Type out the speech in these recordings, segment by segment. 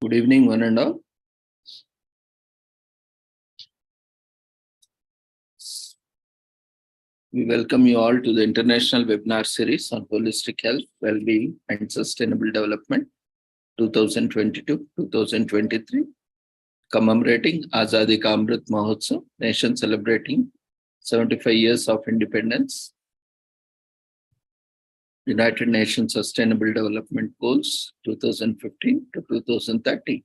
Good evening, one and all. We welcome you all to the International Webinar Series on Holistic Health, Well-being and Sustainable Development 2022-2023, commemorating Azadi Ka Amrit Mahotsav, nation celebrating 75 years of independence, United Nations Sustainable Development Goals 2015 to 2030,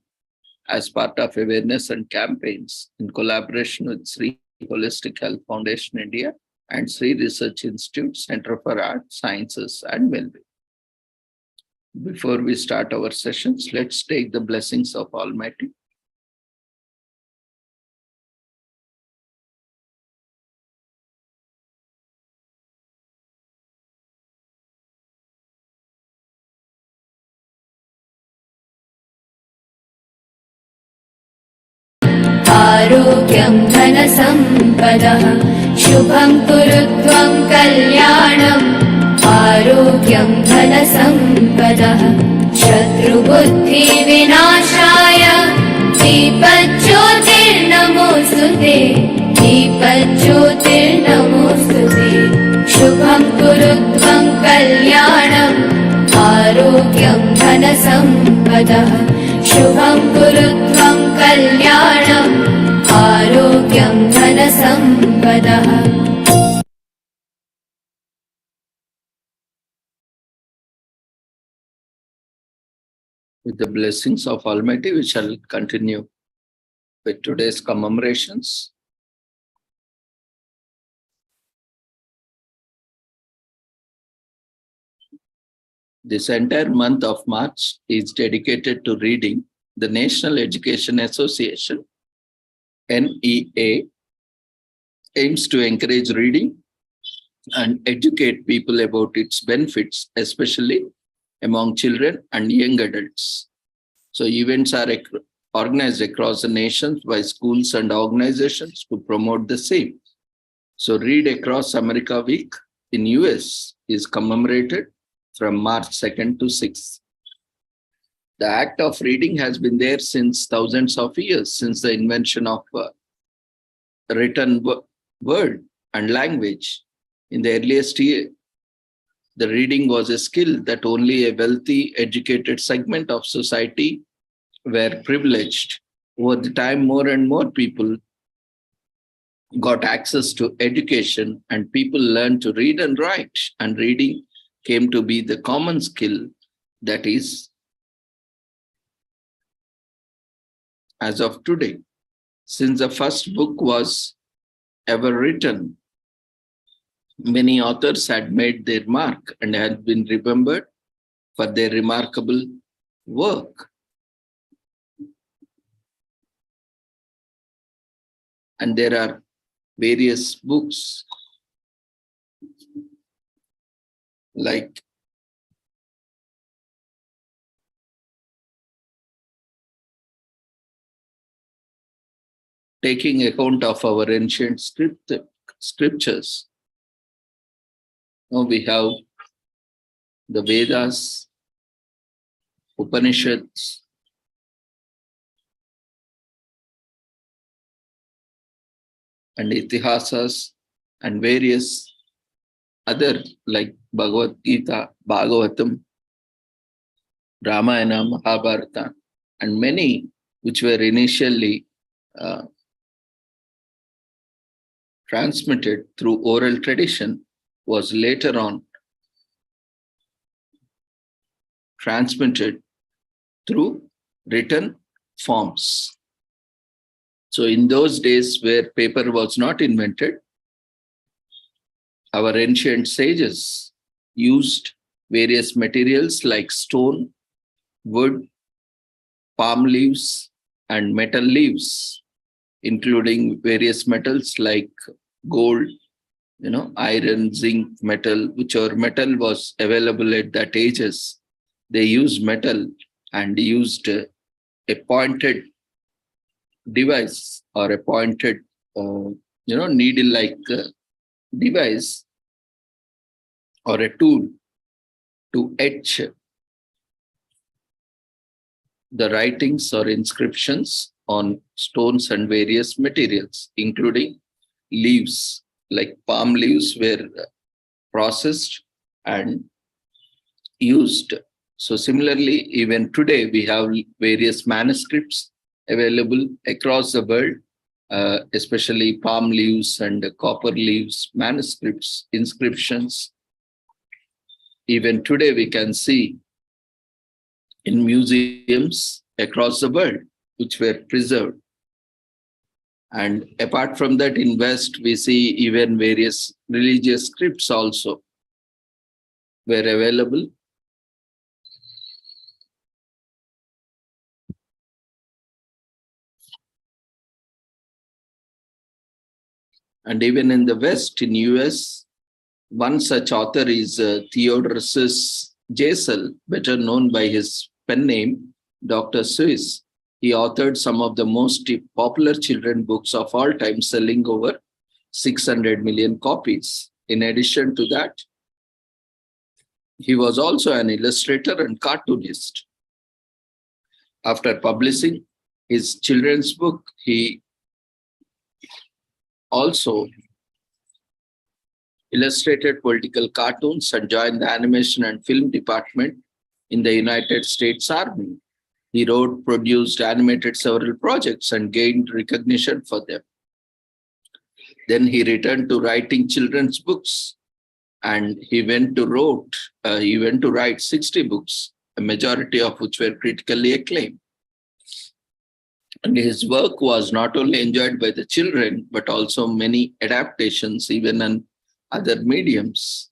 as part of awareness and campaigns in collaboration with Sri Holistic Health Foundation India and Sri Research Institute, Center for Art, Sciences and Wellbeing. Before we start our sessions, let's take the blessings of Almighty. आरोग्यं धनसम्पदः शुभं कुरुत्वं कल्याणम् आरोग्यं धनसम्पदः शत्रुबुद्धिविनाशाय दीपज्योतिर्नमोऽस्तुते दीपज्योतिर्नमोऽस्तुते शुभं कुरुत्वं कल्याणम् आरोग्यं धनसम्पदः शुभं कुरुत्वं कल्याणम् आरोग्यं धनसम्पदः. With the blessings of Almighty, we shall continue with today's commemorations. This entire month of March is dedicated to reading. The National Education Association, NEA, aims to encourage reading and educate people about its benefits, especially among children and young adults. So events are organized across the nation by schools and organizations to promote the same. So Read Across America Week in US is commemorated from March 2nd to 6th. The act of reading has been there since thousands of years, since the invention of written word and language. In the earliest year, the reading was a skill that only a wealthy, educated segment of society were privileged. Over the time, more and more people got access to education and people learned to read and write, and reading came to be the common skill that is as of today. Since the first book was ever written, many authors had made their mark and had been remembered for their remarkable work. And there are various books like taking account of our ancient scriptures. Now we have the Vedas, Upanishads, and Itihasas, and various other like Bhagavad Gita, Bhagavatam, Ramayana, Mahabharata, and many which were initially transmitted through oral tradition was later on transmitted through written forms. So in those days where paper was not invented, our ancient sages used various materials like stone, wood, palm leaves, and metal leaves, including various metals like gold, iron, zinc, metal, whichever metal was available at that ages. They used metal and used a pointed device or a pointed, needle-like device or a tool to etch the writings or inscriptions on stones and various materials, including leaves, like palm leaves were processed and used. So similarly, even today, we have various manuscripts available across the world, especially palm leaves and copper leaves manuscripts, inscriptions. Even today, we can see in museums across the world, which were preserved. And apart from that, in West, we see even various religious scripts also were available. And even in the West, in US, one such author is Theodorus Geisel, better known by his pen name, Dr. Seuss. He authored some of the most popular children books of all time, selling over 600 million copies. In addition to that, he was also an illustrator and cartoonist. After publishing his children's book, he also illustrated political cartoons and joined the animation and film department in the United States Army. He wrote, produced, animated several projects and gained recognition for them. Then he returned to writing children's books, and he went to write 60 books, a majority of which were critically acclaimed. And his work was not only enjoyed by the children, but also many adaptations, even in other mediums.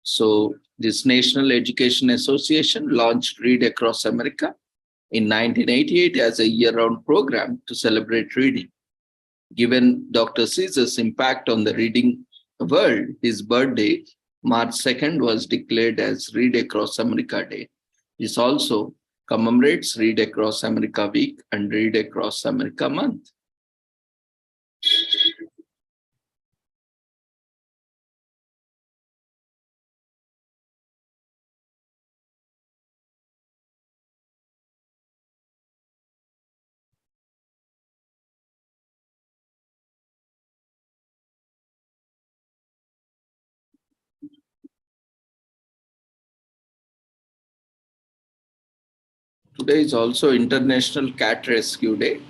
So this National Education Association launched Read Across America in 1988 as a year-round program to celebrate reading. Given Dr. Seuss's impact on the reading world, his birthday, March 2nd, was declared as Read Across America Day. This also commemorates Read Across America Week and Read Across America Month. Today is also International Cat Rescue Day.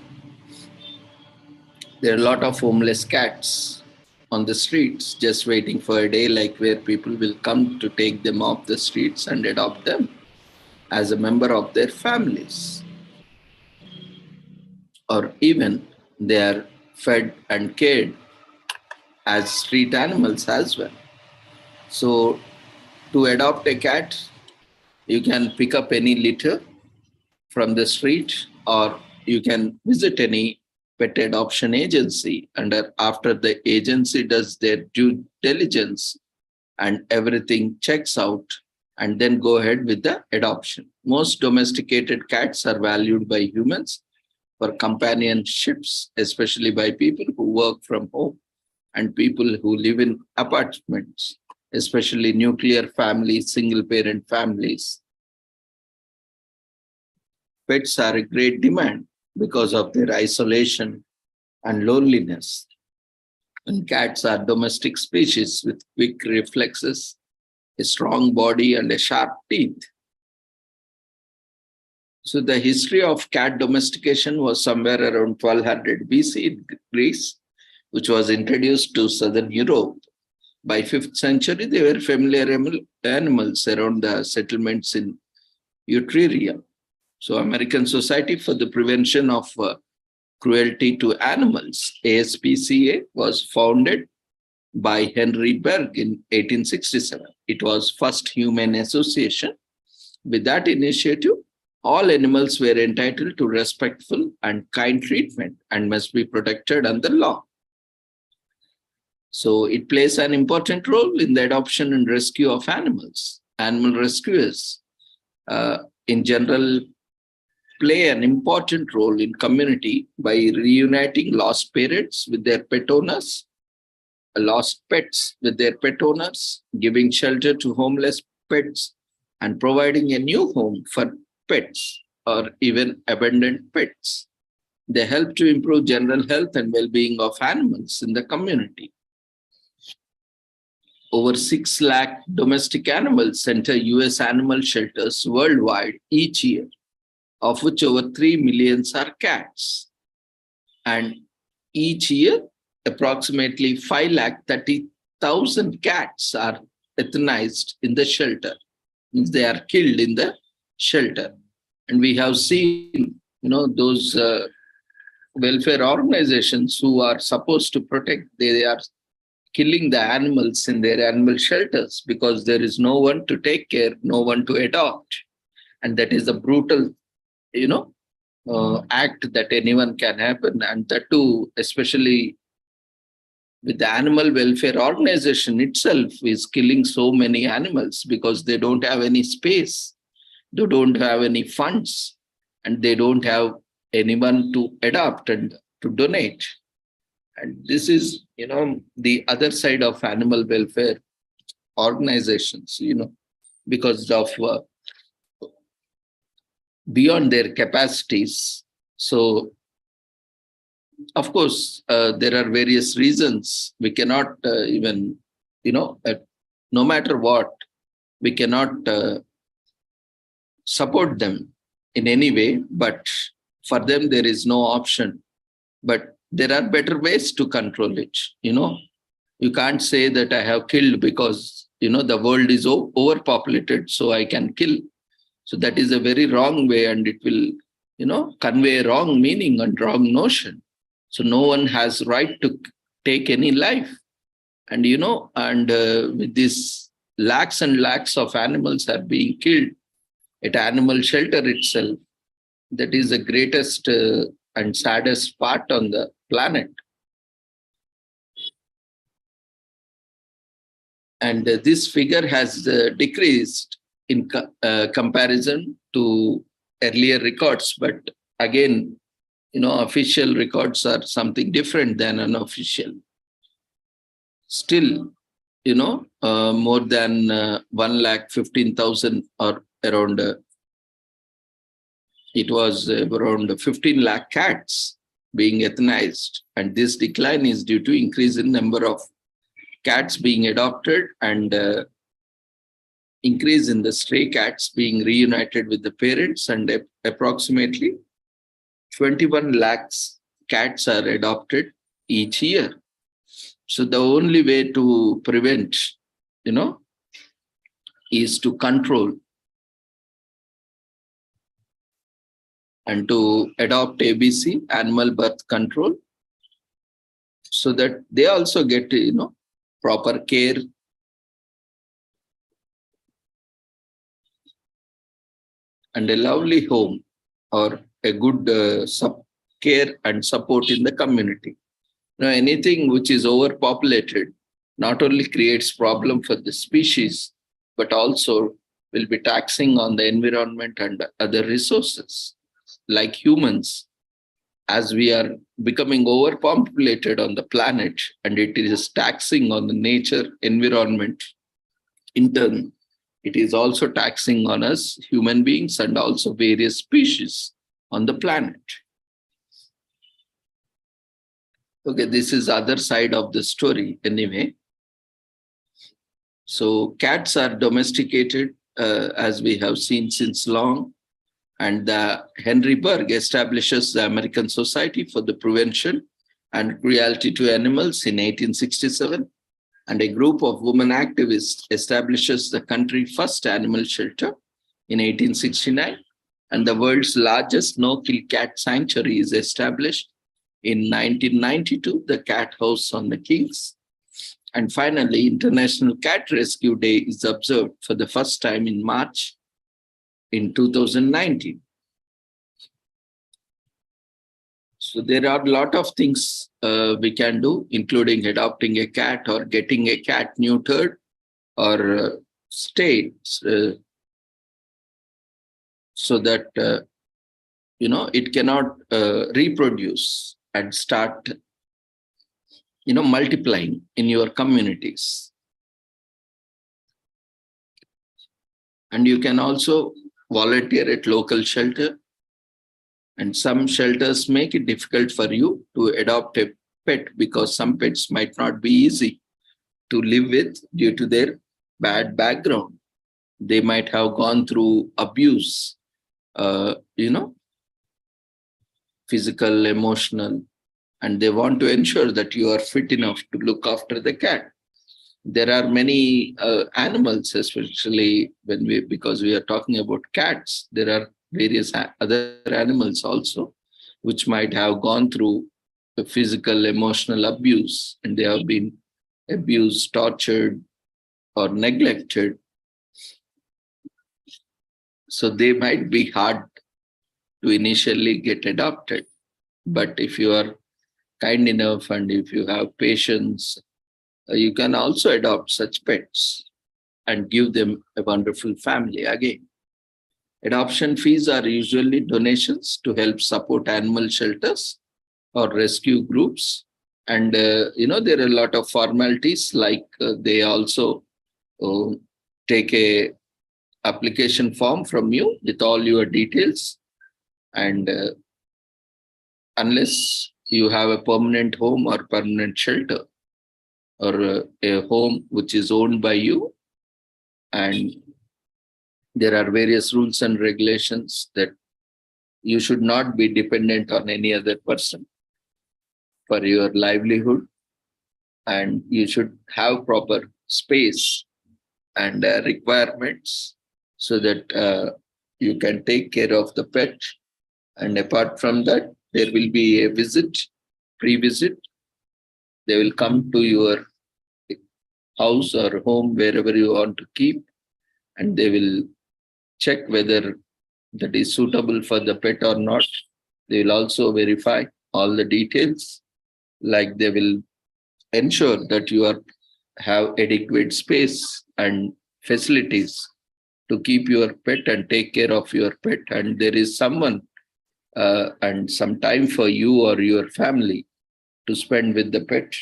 There are a lot of homeless cats on the streets just waiting for a day like where people will come to take them off the streets and adopt them as a member of their families. Or even they are fed and cared as street animals as well. So to adopt a cat, you can pick up any litter from the street, or you can visit any pet adoption agency, and after the agency does their due diligence and everything checks out, and then go ahead with the adoption. Most domesticated cats are valued by humans for companionships, especially by people who work from home and people who live in apartments, especially nuclear families, single parent families. Pets are in great demand because of their isolation and loneliness. And cats are domestic species with quick reflexes, a strong body, and a sharp teeth. So the history of cat domestication was somewhere around 1200 BC in Greece, which was introduced to Southern Europe. By 5th century, they were familiar animals around the settlements in Etruria. So American Society for the Prevention of Cruelty to Animals, ASPCA, was founded by Henry Berg in 1867. It was first human association. With that initiative, all animals were entitled to respectful and kind treatment and must be protected under law. So it plays an important role in the adoption and rescue of animals. Animal rescuers, in general, play an important role in community by reuniting lost parents with their pet owners, lost pets with their pet owners, giving shelter to homeless pets, and providing a new home for pets. or even abandoned pets. They help to improve general health and well-being of animals in the community. Over 6 lakh domestic animals enter US animal shelters worldwide each year, of which over 3 million are cats. And each year, approximately 5,30,000 cats are euthanized in the shelter. Means they are killed in the shelter. And we have seen, those welfare organizations who are supposed to protect, they are killing the animals in their animal shelters because there is no one to take care, no one to adopt. And that is a brutal, act that anyone can happen. And that too, especially with the animal welfare organization itself is killing so many animals because they don't have any space, they don't have any funds, and they don't have anyone to adopt and to donate. And this is, the other side of animal welfare organizations, because of beyond their capacities. So, of course, there are various reasons. We cannot even, no matter what, we cannot support them in any way, but for them, there is no option. But there are better ways to control it. You can't say that I have killed because, the world is overpopulated, so I can kill. So that is a very wrong way, and it will, convey a wrong meaning and wrong notion. So no one has right to take any life. And, with this lakhs and lakhs of animals are being killed at animal shelter itself, that is the greatest and saddest part on the planet. And this figure has decreased in comparison to earlier records. But again, official records are something different than unofficial. Still, more than 1,15,000 or around, it was around 15 lakh cats being euthanized. And this decline is due to increase in number of cats being adopted and increase in the stray cats being reunited with the parents, and approximately 21 lakhs cats are adopted each year. So the only way to prevent, is to control and to adopt ABC, animal birth control, so that they also get, proper care and a lovely home or a good care and support in the community. Anything which is overpopulated not only creates problem for the species, but also will be taxing on the environment and other resources. Like humans, as we are becoming overpopulated on the planet, and it is taxing on the nature, environment, in turn, it is also taxing on us, human beings, and also various species on the planet. Okay, this is other side of the story anyway. So cats are domesticated, as we have seen since long. And Henry Berg establishes the American Society for the Prevention and Cruelty to Animals in 1867. And a group of women activists establishes the country's first animal shelter in 1869. And the world's largest no-kill cat sanctuary is established in 1992, the Cat House on the Kings. And finally, International Cat Rescue Day is observed for the first time in March in 2019. So there are a lot of things we can do, including adopting a cat or getting a cat neutered or stayed, so that it cannot reproduce and start multiplying in your communities. And you can also volunteer at local shelter And some shelters make it difficult for you to adopt a pet because some pets might not be easy to live with due to their bad background. They might have gone through abuse, you know, physical, emotional, and they want to ensure that you are fit enough to look after the cat. There are many animals, especially because we are talking about cats, there are various other animals also, which might have gone through the physical, emotional abuse, and they have been abused, tortured, or neglected. So they might be hard to initially get adopted. But if you are kind enough and if you have patience, you can also adopt such pets and give them a wonderful family again. Adoption fees are usually donations to help support animal shelters or rescue groups. And, there are a lot of formalities like they also uh, take a application form from you with all your details. And unless you have a permanent home or permanent shelter or a home which is owned by you, and there are various rules and regulations that you should not be dependent on any other person for your livelihood, and you should have proper space and requirements so that you can take care of the pet. And apart from that, there will be a visit, pre-visit. They will come to your house or home, wherever you want to keep, and they will check whether that is suitable for the pet or not. They will also verify all the details, like they will ensure that you have adequate space and facilities to keep your pet and take care of your pet, and there is someone and some time for you or your family to spend with the pet.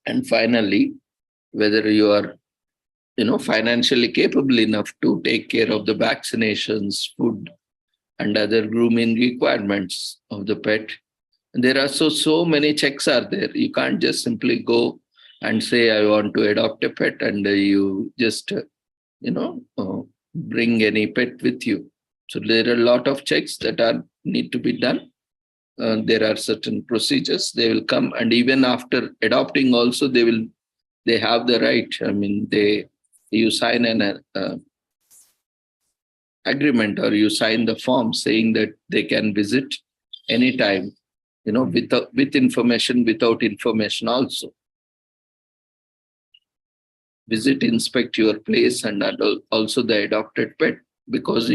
And finally, whether you are financially capable enough to take care of the vaccinations, food, and other grooming requirements of the pet. And there are so many checks are there. You can't just simply go and say I want to adopt a pet, and you just bring any pet with you. So there are a lot of checks that need to be done. There are certain procedures. They will come, and even after adopting, also they have the right. I mean, you sign an agreement, or you sign the form saying that they can visit anytime, with information, without information also. Visit, inspect your place, and also the adopted pet, because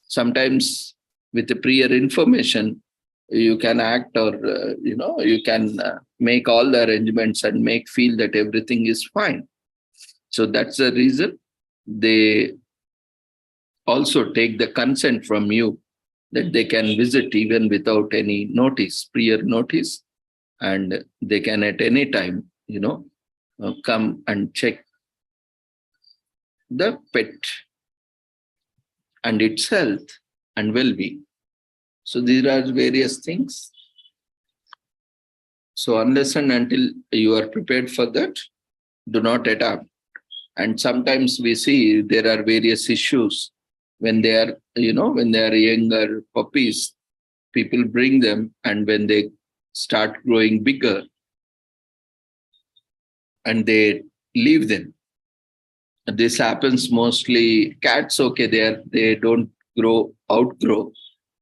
sometimes with the prior information you can act, or you can make all the arrangements and feel that everything is fine. So that's the reason they also take the consent from you that they can visit even without any prior notice, and they can at any time come and check the pet and its health and well-being. So these are various things. So unless and until you are prepared for that, do not adopt. And sometimes we see there are various issues when they are, when they are younger puppies, people bring them, and when they start growing bigger and they leave them. This happens mostly cats, okay, they don't outgrow,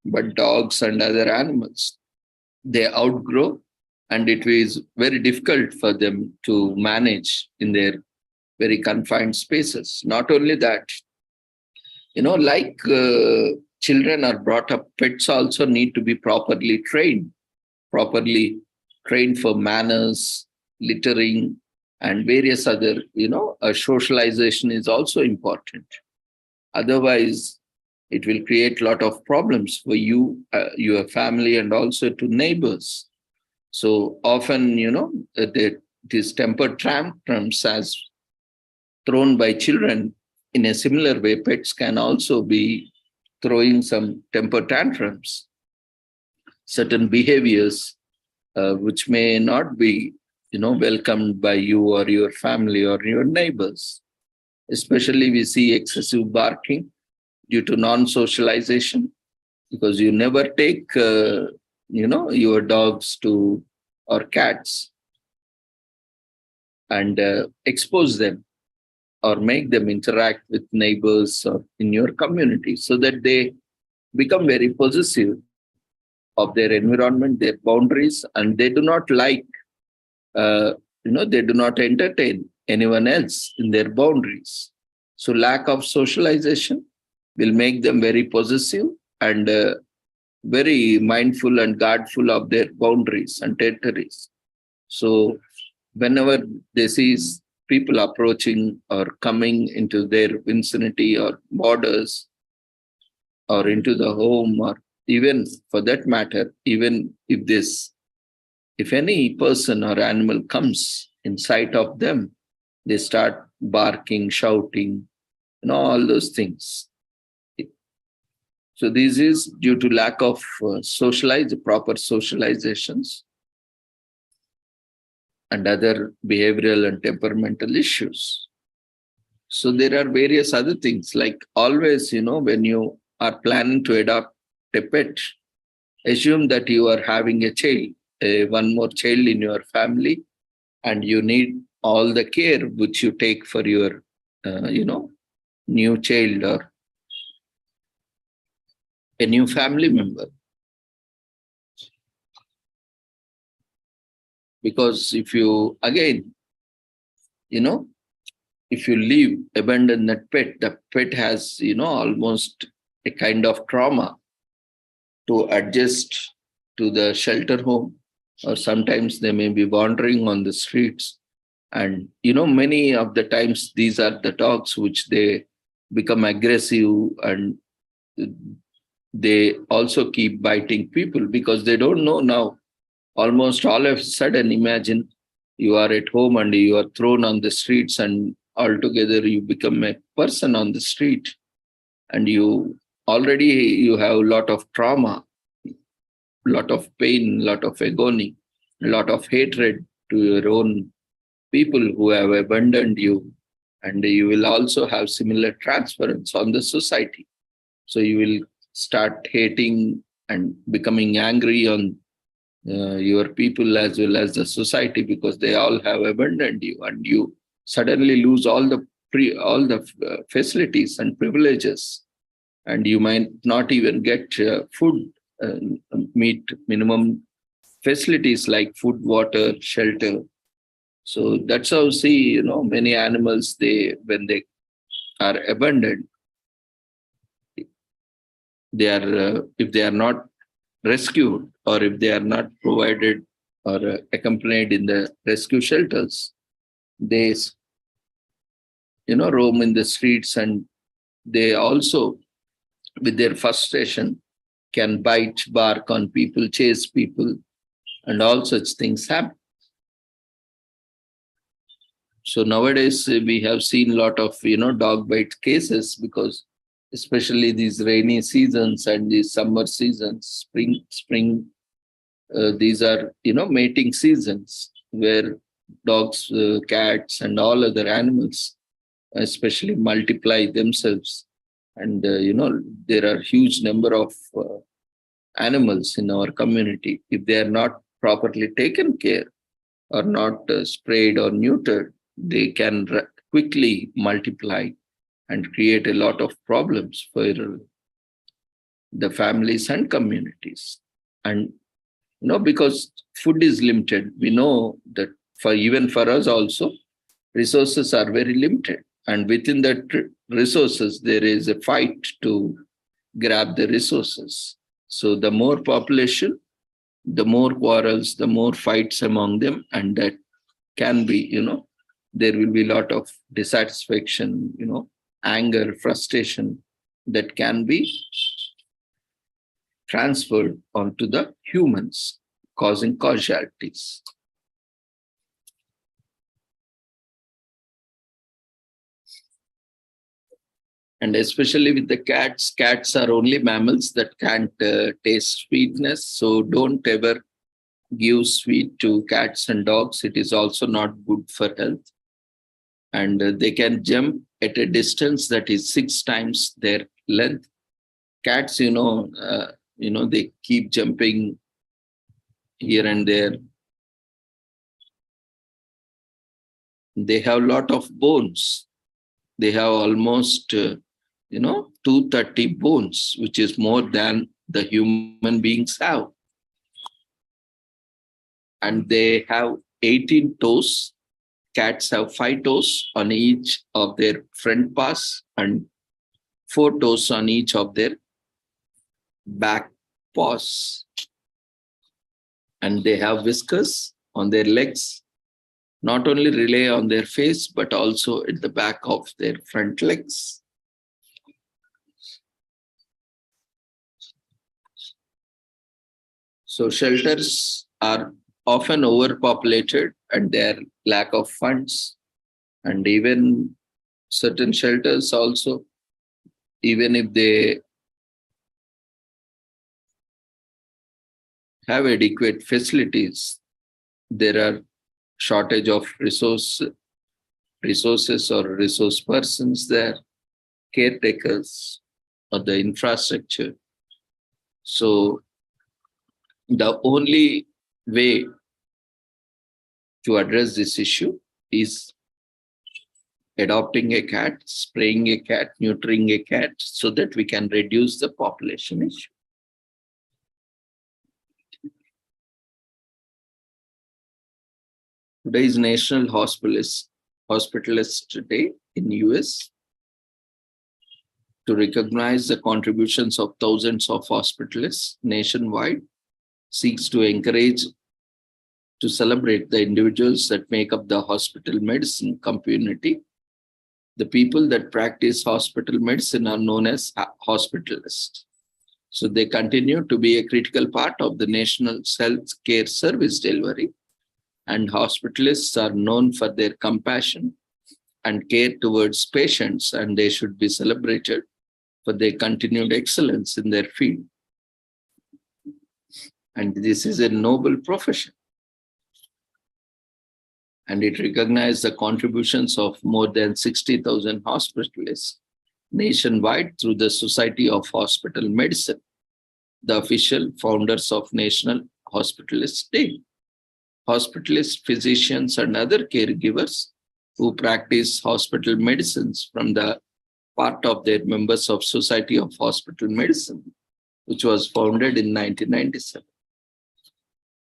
but dogs and other animals, they outgrow, and it is very difficult for them to manage in their very confined spaces. Not only that, like children are brought up, pets also need to be properly trained for manners, littering, and various other, socialization is also important. Otherwise, it will create a lot of problems for you, your family, and also to neighbors. So often, these temper tantrums as thrown by children, in a similar way, pets can also be throwing some temper tantrums. certain behaviors which may not be, welcomed by you or your family or your neighbors. Especially we see excessive barking due to non-socialization, because you never take, your dogs to or cats and expose them or make them interact with neighbors or in your community, so that they become very possessive of their environment, their boundaries, and they do not like, they do not entertain anyone else in their boundaries. So lack of socialization will make them very possessive and very mindful and guardful of their boundaries and territories. So whenever they see people approaching or coming into their vicinity or borders or into the home, or even for that matter, even if any person or animal comes in sight of them, they start barking, shouting, all those things. So this is due to lack of proper socializations and other behavioral and temperamental issues. So there are various other things, like always, when you are planning to adopt a pet, assume that you are having a child, one more child in your family, and you need all the care which you take for your, new child or a new family member. Because if you, again, if you leave, abandon that pet, the pet has, almost a kind of trauma to adjust to the shelter home, or sometimes they may be wandering on the streets. And, many of the times these are the dogs which they become aggressive, and they also keep biting people because they don't know now. Almost all of a sudden, imagine you are at home and you are thrown on the streets, and altogether you become a person on the street, and you have a lot of trauma, lot of pain, lot of agony, lot of hatred to your own people who have abandoned you. And you will also have similar transference on the society. So you will start hating and becoming angry on your people as well as the society, because they all have abandoned you, and you suddenly lose all the facilities and privileges, and you might not even get food, meet minimum facilities like food, water, shelter. So that's how see, many animals, when they are abandoned, they are if they are not rescued, or if they are not provided or accompanied in the rescue shelters, they roam in the streets, and they also, with their frustration, can bite, bark on people, chase people, and all such things happen. So nowadays we have seen a lot of dog bite cases, because especially these rainy seasons and these summer seasons, spring, these are mating seasons where dogs, cats, and all other animals especially multiply themselves. And there are huge number of animals in our community. If they are not properly taken care or not sprayed or neutered, they can quickly multiply and create a lot of problems for the families and communities. And because food is limited, we know that even for us also, resources are very limited, and within that resources there is a fight to grab the resources. So the more population, the more quarrels, the more fights among them, and that can be, there will be a lot of dissatisfaction, anger, frustration that can be transferred onto the humans, causing casualties. And especially with the cats, cats are only mammals that can't taste sweetness. So don't ever give sweet to cats and dogs. It is also not good for health. And they can jump at a distance that is 6 times their length. Cats, they keep jumping here and there. They have a lot of bones. They have almost, 230 bones, which is more than the human beings have. And they have 18 toes. Cats have 5 toes on each of their front paws and 4 toes on each of their back paws. And they have whiskers on their legs, not only rely on their face, but also at the back of their front legs. So shelters are often overpopulated and there are lack of funds. And even certain shelters also, even if they have adequate facilities, there are shortage of resources or resource persons there, caretakers or the infrastructure. So the only way to address this issue is adopting a cat, spraying a cat, neutering a cat, so that we can reduce the population issue. Today is National Hospitalist Day in US to recognize the contributions of thousands of hospitalists nationwide, seeks to encourage to celebrate the individuals that make up the hospital medicine community. The people that practice hospital medicine are known as hospitalists. So they continue to be a critical part of the national health care service delivery. And hospitalists are known for their compassion and care towards patients, and they should be celebrated for their continued excellence in their field. And this is a noble profession. And it recognizes the contributions of more than 60,000 hospitalists nationwide through the Society of Hospital Medicine, the official founders of National Hospitalist Day. Hospitalists, physicians, and other caregivers who practice hospital medicines from the part of their members of Society of Hospital Medicine, which was founded in 1997.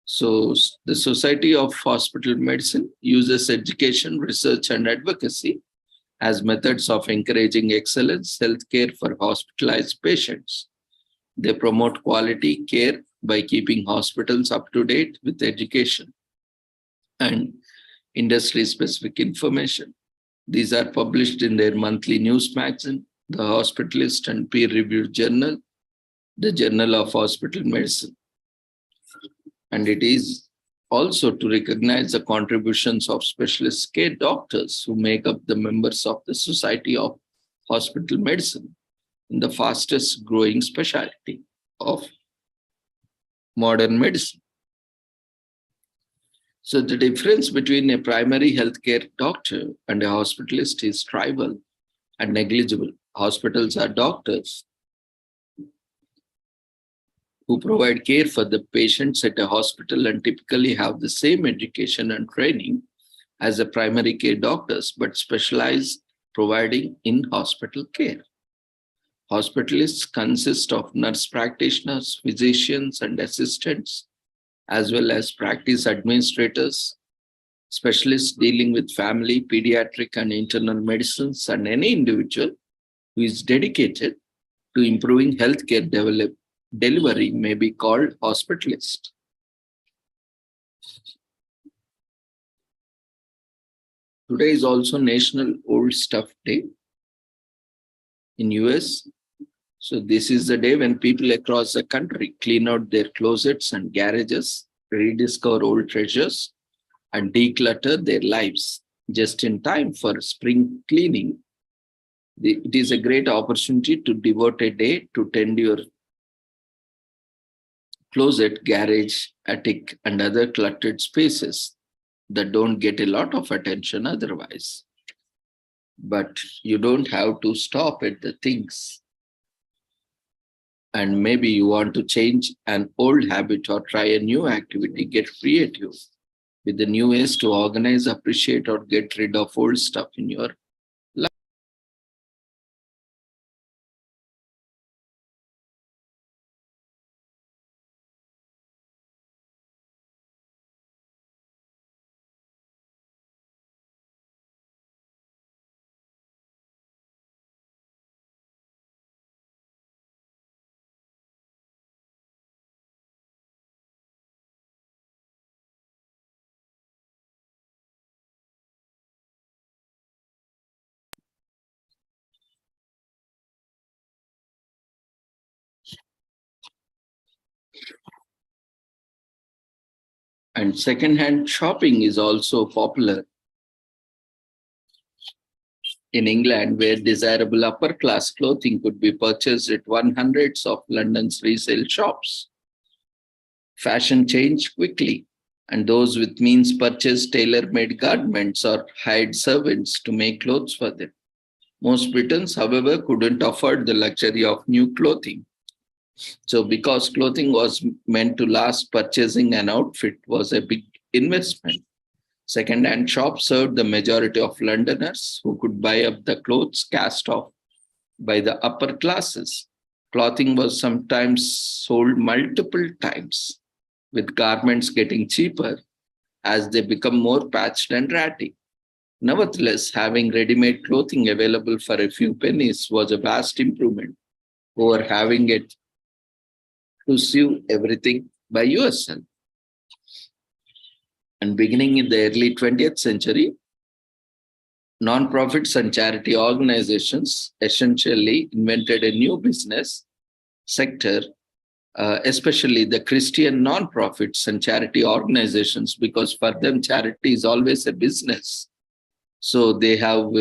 So the Society of Hospital Medicine uses education, research, and advocacy as methods of encouraging excellence healthcare for hospitalized patients. They promote quality care by keeping hospitals up to date with education and industry-specific information. These are published in their monthly news magazine, the Hospitalist and peer-reviewed journal, the Journal of Hospital Medicine. And it is also to recognize the contributions of specialist care doctors who make up the members of the Society of Hospital Medicine in the fastest growing specialty of modern medicine. So the difference between a primary healthcare doctor and a hospitalist is trivial and negligible. Hospitals are doctors who provide care for the patients at a hospital and typically have the same education and training as the primary care doctors, but specialize providing in-hospital care. Hospitalists consist of nurse practitioners, physicians, and assistants, as well as practice administrators, specialists dealing with family, pediatric, and internal medicines, and any individual who is dedicated to improving healthcare delivery may be called hospitalist. Today is also National Old Stuff Day in US. So this is the day when people across the country clean out their closets and garages, rediscover old treasures, and declutter their lives just in time for spring cleaning. It is a great opportunity to devote a day to tend your closet, garage, attic, and other cluttered spaces that don't get a lot of attention otherwise. But you don't have to stop at the things. And maybe you want to change an old habit or try a new activity, get creative with the new ways to organize, appreciate, or get rid of old stuff in your life. And secondhand shopping is also popular in England, where desirable upper class clothing could be purchased at 100s of London's resale shops. Fashion changed quickly, and those with means purchased tailor-made garments or hired servants to make clothes for them. Most Britons, however, couldn't afford the luxury of new clothing. So because clothing was meant to last, purchasing an outfit was a big investment. Second-hand shops served the majority of Londoners who could buy up the clothes cast off by the upper classes. Clothing was sometimes sold multiple times, with garments getting cheaper as they become more patched and ratty. Nevertheless, having ready-made clothing available for a few pennies was a vast improvement over having it to sew everything by yourself. And beginning in the early 20th century, nonprofits and charity organizations essentially invented a new business sector, especially the Christian nonprofits and charity organizations, because for them, charity is always a business. So they have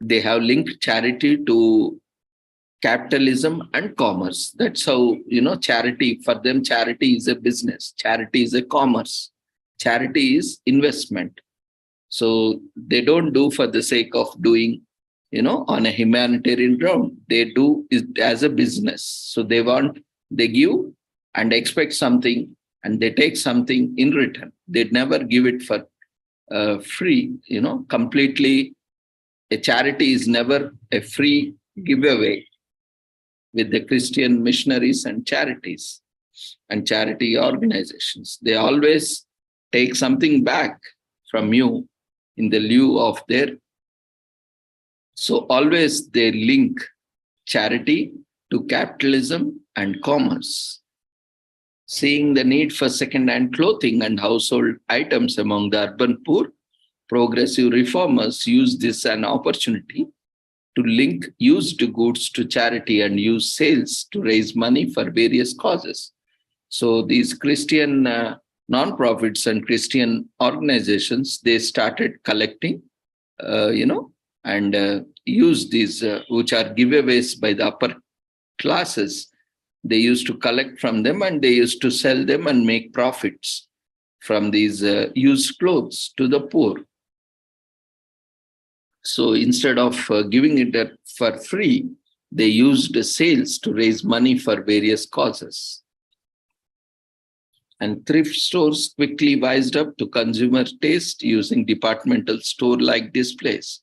they have linked charity to capitalism and commerce. That's how, charity, for them, charity is a business. Charity is a commerce. Charity is investment. So they don't do for the sake of doing, on a humanitarian ground. They do it as a business. So they give and expect something, and they take something in return. They never give it for free, completely. A charity is never a free giveaway with the Christian missionaries and charities and charity organizations. They always take something back from you in the lieu of their. So always they link charity to capitalism and commerce. Seeing the need for second-hand clothing and household items among the urban poor, progressive reformers used this as an opportunity to link used goods to charity and use sales to raise money for various causes. So these Christian nonprofits and Christian organizations, they started collecting, and use these, which are giveaways by the upper classes. They used to collect from them, and they used to sell them and make profits from these used clothes to the poor. So instead of giving it for free, they used the sales to raise money for various causes. And thrift stores quickly wised up to consumer taste using departmental store-like displays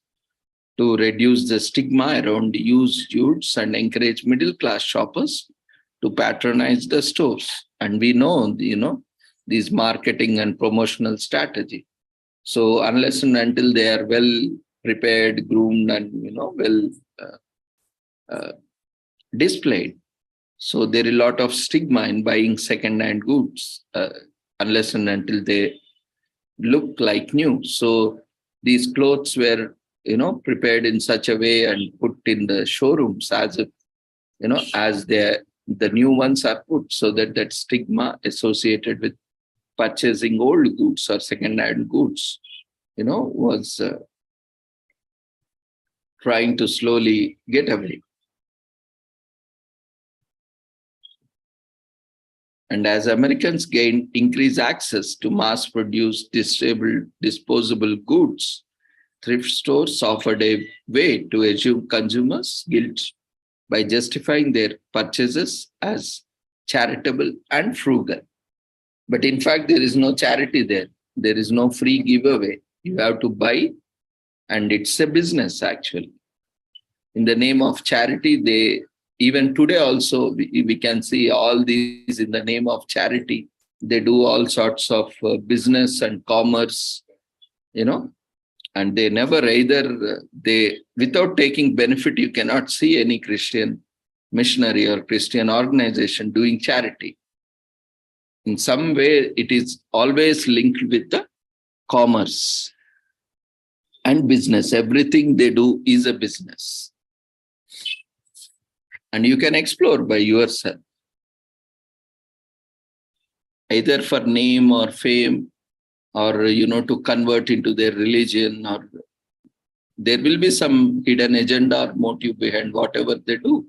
to reduce the stigma around used goods and encourage middle-class shoppers to patronize the stores. And we know, these marketing and promotional strategy. So unless and until they are well prepared, groomed, and well displayed, so there is a lot of stigma in buying second-hand goods, unless and until they look like new. So these clothes were, prepared in such a way and put in the showrooms as if, as the new ones are put, so that stigma associated with purchasing old goods or second-hand goods, was trying to slowly get away. And as Americans gained increased access to mass-produced, disposable goods, thrift stores offered a way to assume consumers' guilt by justifying their purchases as charitable and frugal. But in fact, there is no charity there. There is no free giveaway. You have to buy, and it's a business actually. In the name of charity, even today also, we can see all these in the name of charity. They do all sorts of business and commerce, and they never without taking benefit, you cannot see any Christian missionary or Christian organization doing charity. In some way, it is always linked with the commerce and business. Everything they do is a business. And you can explore by yourself, either for name or fame, or to convert into their religion, or there will be some hidden agenda or motive behind whatever they do.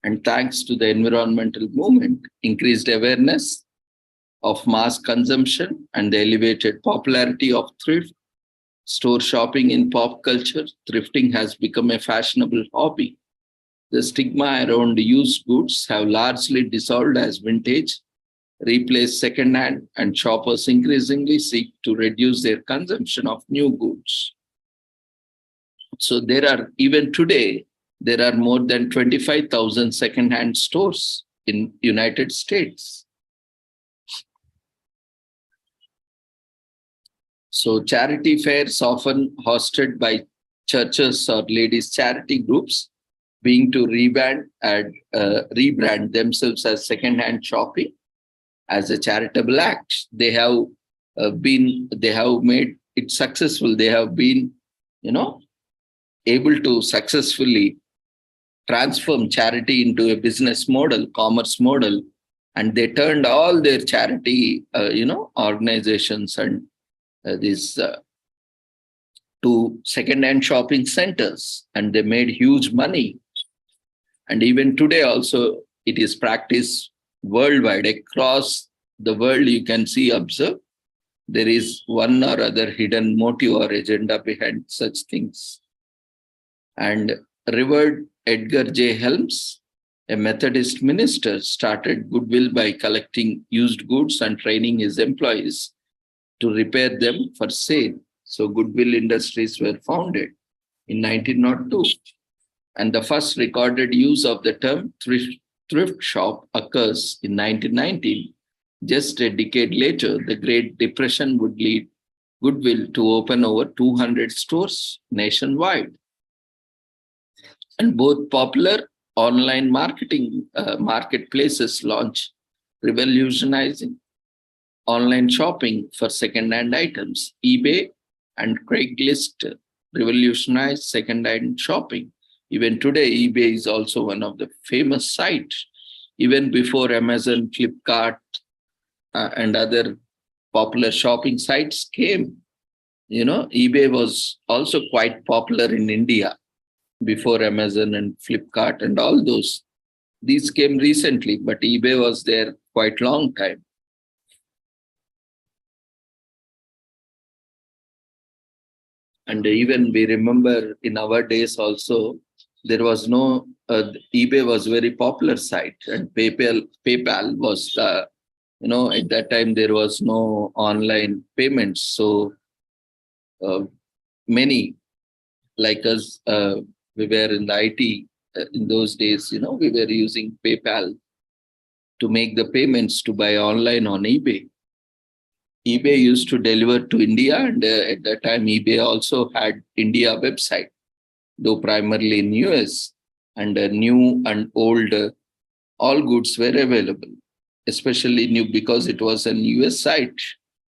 And thanks to the environmental movement, increased awareness of mass consumption and the elevated popularity of thrift store shopping in pop culture, thrifting has become a fashionable hobby. The stigma around used goods have largely dissolved as vintage replace second-hand, and shoppers increasingly seek to reduce their consumption of new goods. So even today, there are more than 25,000 second-hand stores in United States. So charity fairs, often hosted by churches or ladies' charity groups, being to rebrand themselves as second-hand shopping as a charitable act. They have made it successful. They have been, able to successfully transform charity into a business model, commerce model, and they turned all their charity, organizations and to second-hand shopping centers, and they made huge money. And even today also, it is practiced worldwide. Across the world, you can observe, there is one or other hidden motive or agenda behind such things. And Revered Edgar J. Helms, a Methodist minister, started Goodwill by collecting used goods and training his employees to repair them for sale. So Goodwill Industries were founded in 1902. And the first recorded use of the term thrift shop occurs in 1919. Just a decade later, the Great Depression would lead Goodwill to open over 200 stores nationwide. And both popular online marketplaces launched, revolutionizing online shopping for second-hand items. eBay and Craigslist revolutionized second-hand shopping. Even today, eBay is also one of the famous sites. Even before Amazon, Flipkart, and other popular shopping sites came, eBay was also quite popular in India before Amazon and Flipkart and all those. These came recently, but eBay was there quite long time. And even we remember in our days also, there was no, eBay was very popular site, and PayPal was, at that time there was no online payments. So many like us, we were in the IT in those days, we were using PayPal to make the payments to buy online on eBay. eBay used to deliver to India, and at that time eBay also had India website, though primarily in US, and new and old, all goods were available, especially new because it was an US site.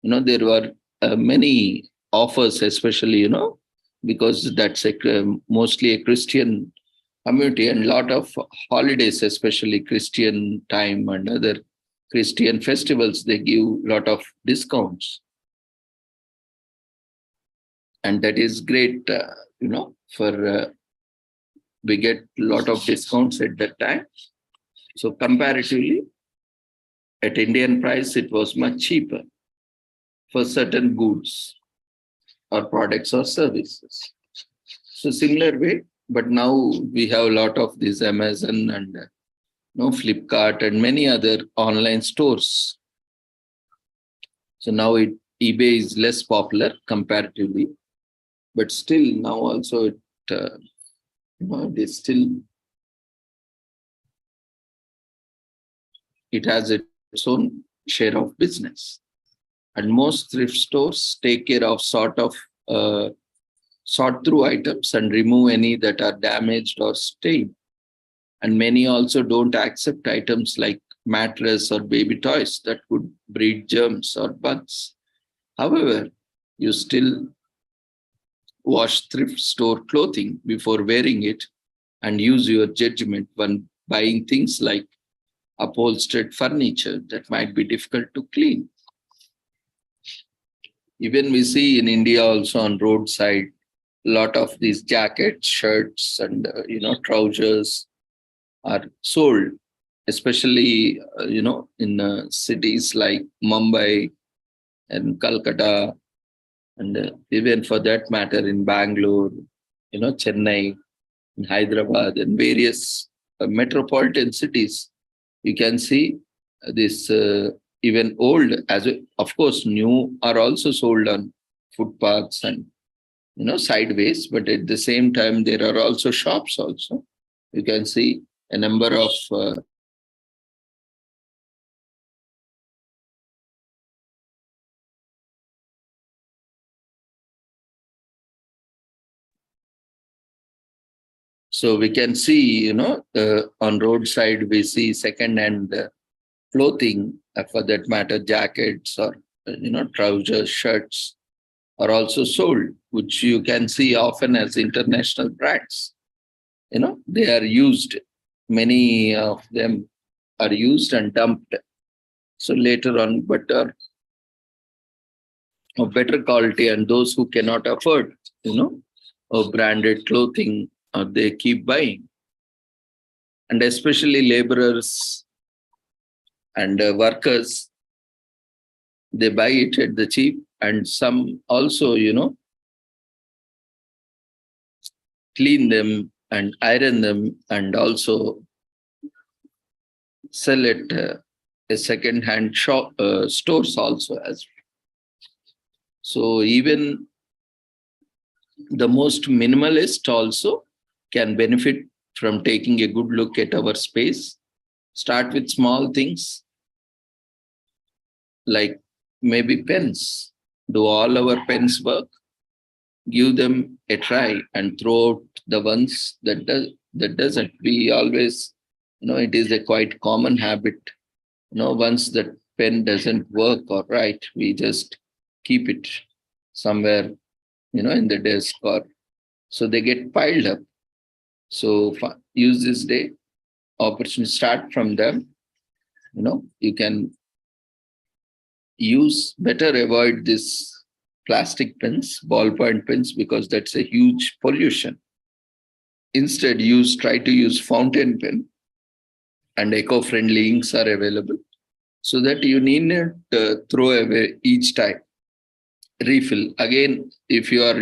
There were many offers, especially, because that's mostly a Christian community, and a lot of holidays, especially Christian time and other Christian festivals, they give a lot of discounts. And that is great, for we get a lot of discounts at that time. So comparatively, at Indian price, it was much cheaper for certain goods or products or services. So similar way, but now we have a lot of these Amazon and Flipkart and many other online stores. So now eBay is less popular comparatively, but still now also it is still, it has its own share of business. And most thrift stores take care of sort through items and remove any that are damaged or stained. And many also don't accept items like mattress or baby toys that could breed germs or bugs. However, you still wash thrift store clothing before wearing it and use your judgment when buying things like upholstered furniture that might be difficult to clean. Even we see in India also on roadside, a lot of these jackets, shirts, and trousers are sold, especially in cities like Mumbai and Calcutta, and even for that matter in Bangalore, Chennai, in Hyderabad, and various metropolitan cities. You can see this even old, of course, new are also sold on footpaths and sideways, but at the same time there are also shops also. You can see a number of so we can see, on roadside we see second-hand clothing, for that matter, jackets or trousers, shirts are also sold, which you can see often as international brands. They are used. Many of them are used and dumped. So later on, but are of better quality, and those who cannot afford, branded clothing, they keep buying. And especially laborers and workers, they buy it at the cheap, and some also, clean them and iron them and also sell it a second-hand shop stores also as well. So even the most minimalist also can benefit from taking a good look at our space. Start with small things like maybe pens. Do all our pens work? Give them a try and throw out the ones that doesn't. We always, it is a quite common habit. Once that pen doesn't work or write, we just keep it somewhere, in the desk, or so they get piled up. So use this day opportunity, start from them. You can avoid this plastic pens, ballpoint pens, because that's a huge pollution. Instead, try to use fountain pen, and eco-friendly inks are available, so that you need not throw away each time. Refill. Again, if you are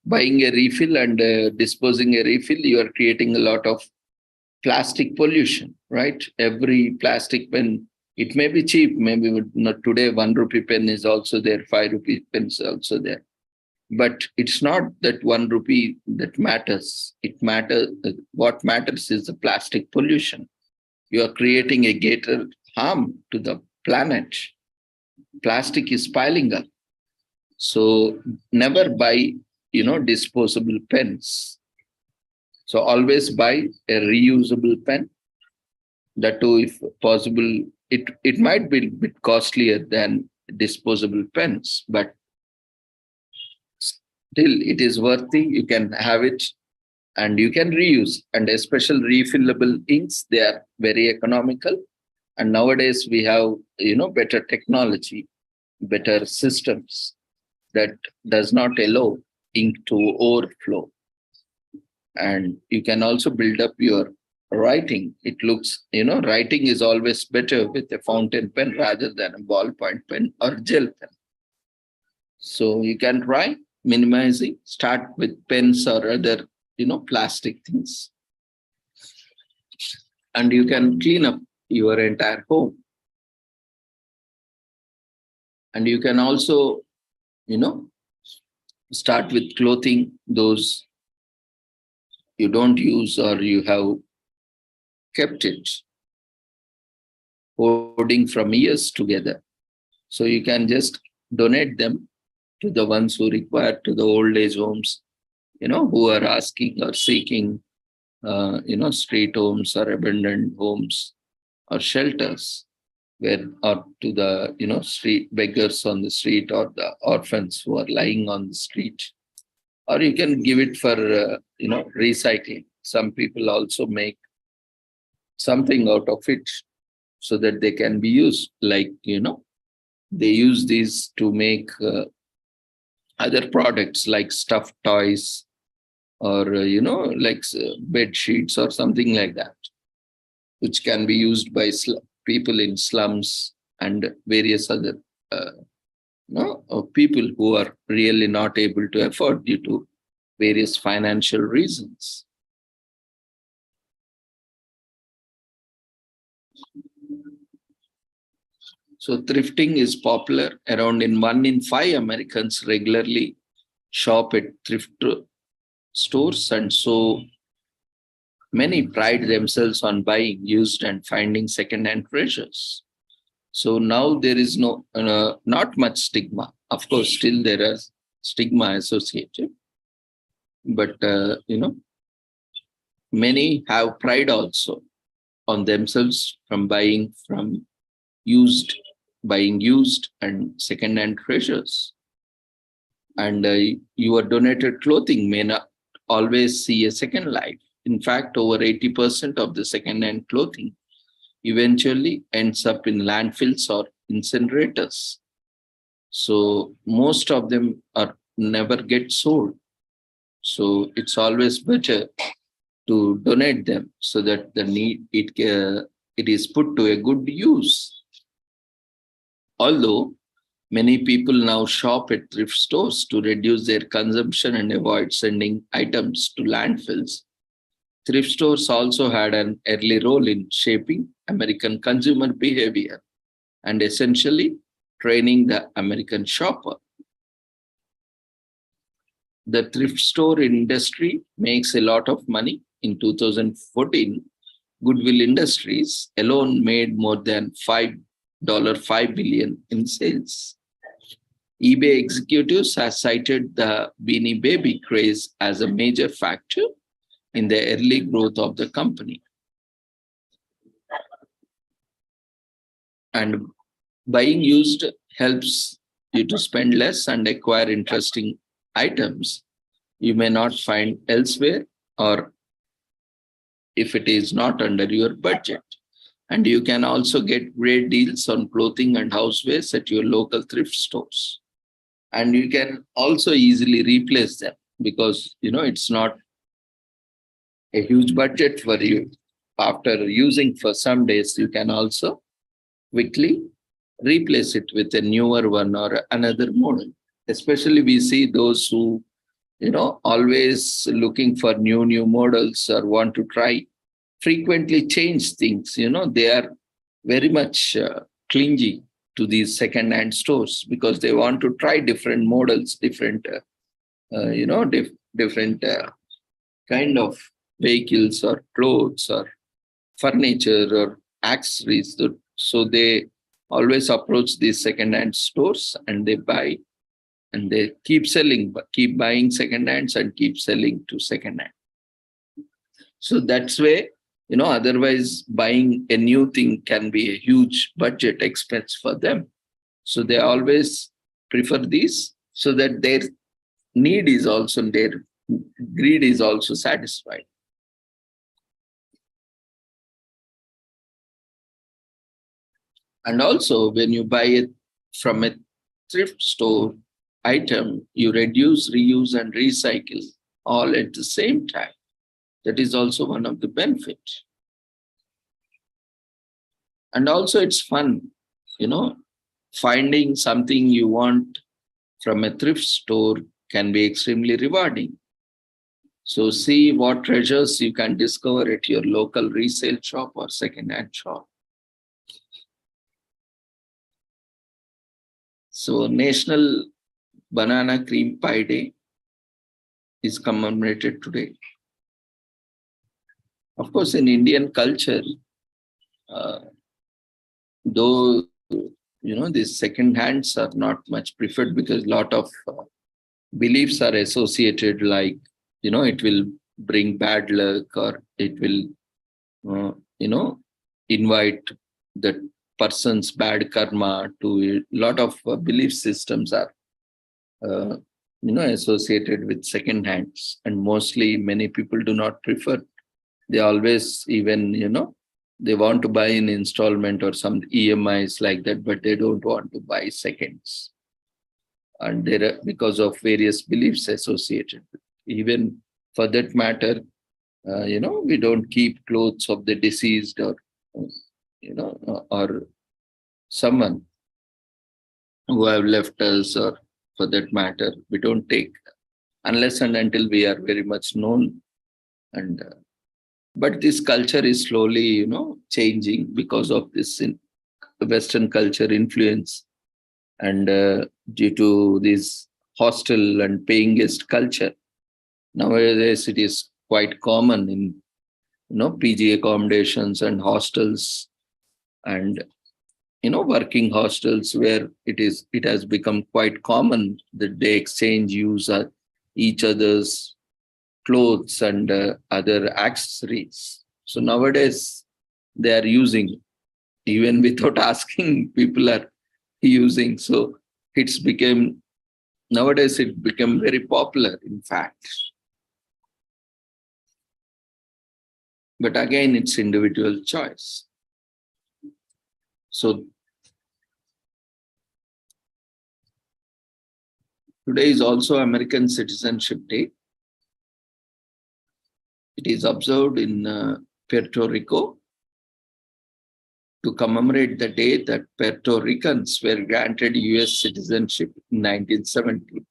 buying a refill and disposing a refill, you are creating a lot of plastic pollution, right? Every plastic pen, it may be cheap, maybe not today, 1 rupee pen is also there, 5 rupee pen is also there. But it's not that 1 rupee that matters. What matters is the plastic pollution. You are creating a greater harm to the planet. Plastic is piling up. So never buy, disposable pens. So always buy a reusable pen. That too, if possible, it might be a bit costlier than disposable pens, but still it is worthy. You can have it and you can reuse. And especially refillable inks, they are very economical. And nowadays we have, better technology, better systems that does not allow ink to overflow. And you can also build up your writing. It looks, writing is always better with a fountain pen rather than a ballpoint pen or gel pen. So you can try minimizing, start with pens or other, plastic things. And you can clean up your entire home. And you can also, start with clothing those you don't use or you have kept it hoarding from years together. So you can just donate them to the ones who require, to the old age homes, who are asking or seeking, street homes or abandoned homes or shelters, where, or to the, street beggars on the street or the orphans who are lying on the street. Or you can give it for, recycling. Some people also make something out of it so that they can be used. Like, they use these to make other products like stuffed toys or, like bed sheets or something like that, which can be used by people in slums and various other people who are really not able to afford due to various financial reasons. So thrifting is popular. Around 1 in 5 Americans regularly shop at thrift stores, and so many pride themselves on buying used and finding second-hand treasures. So now there is not much stigma. Of course, still there is stigma associated, but many have pride also on themselves from buying used and second-hand treasures. And your donated clothing may not always see a second life. In fact, over 80% of the second-hand clothing eventually ends up in landfills or incinerators. So most of them are never get sold. So it's always better to donate them so that it is put to a good use. Although many people now shop at thrift stores to reduce their consumption and avoid sending items to landfills, thrift stores also had an early role in shaping American consumer behavior and essentially training the American shopper. The thrift store industry makes a lot of money. In 2014, Goodwill Industries alone made more than $5 billion in sales. eBay executives have cited the Beanie Baby craze as a major factor in the early growth of the company. And buying used helps you to spend less and acquire interesting items you may not find elsewhere, or if it is not under your budget. And you can also get great deals on clothing and housewares at your local thrift stores. And you can also easily replace them because, it's not a huge budget for you. After using for some days, you can also quickly replace it with a newer one or another model. Especially we see those who, always looking for new models or want to try, frequently change things. They are very much clingy to these second-hand stores because they want to try different models, different, different kind of vehicles or clothes or furniture or accessories. So they always approach these second-hand stores and they buy and they keep selling, but keep buying second-hands and keep selling to second-hand. So that's where, otherwise buying a new thing can be a huge budget expense for them. So they always prefer these so that their need is also, their greed is also satisfied. And also when you buy it from a thrift store item, you reduce, reuse, and recycle all at the same time. That is also one of the benefits. And also it's fun, finding something you want from a thrift store can be extremely rewarding. So see what treasures you can discover at your local resale shop or second-hand shop. So National Banana Cream Pie Day is commemorated today. Of course, in Indian culture, though these second hands are not much preferred because a lot of beliefs are associated, like it will bring bad luck, or it will invite the person's bad karma. To a lot of belief systems are associated with second hands, and mostly many people do not prefer. They always even they want to buy in installment or some EMIs like that, but they don't want to buy seconds. And there are, because of various beliefs associated with it. Even for that matter, we don't keep clothes of the deceased, or or someone who have left us, or for that matter, we don't take unless and until we are very much known. And but this culture is slowly, changing because of this Western culture influence, and due to this hostel and paying guest culture. Nowadays, it is quite common in PG accommodations and hostels, and working hostels, where it has become quite common that they use each other's clothes and other accessories. So nowadays they are using, even without asking, people are using. So nowadays it became very popular, in fact. But again, it's individual choice. So today is also American Citizenship Day. It is observed in Puerto Rico to commemorate the day that Puerto Ricans were granted US citizenship in 1970.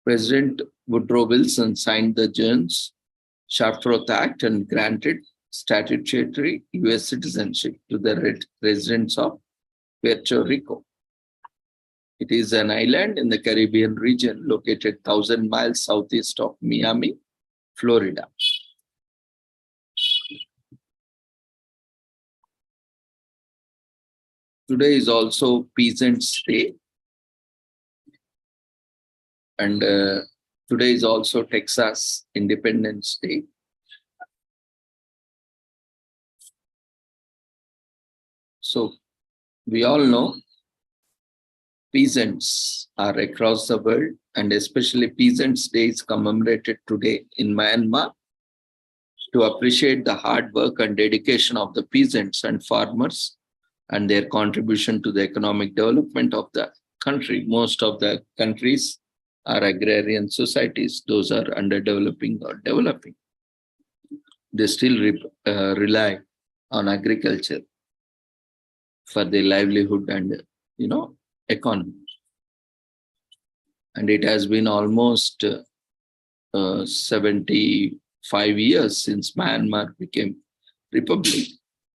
President Woodrow Wilson signed the Jones-Shafroth Act and granted statutory US citizenship to the residents of Puerto Rico. It is an island in the Caribbean region located 1,000 miles southeast of Miami, Florida. Today is also Peasants' Day, and today is also Texas Independence Day. So we all know peasants are across the world, and especially Peasants' Day is commemorated today in Myanmar to appreciate the hard work and dedication of the peasants and farmers and their contribution to the economic development of the country. Most of the countries are agrarian societies. Those are underdeveloping or developing. They still rely on agriculture for their livelihood and, economy. And it has been almost 75 years since Myanmar became republic.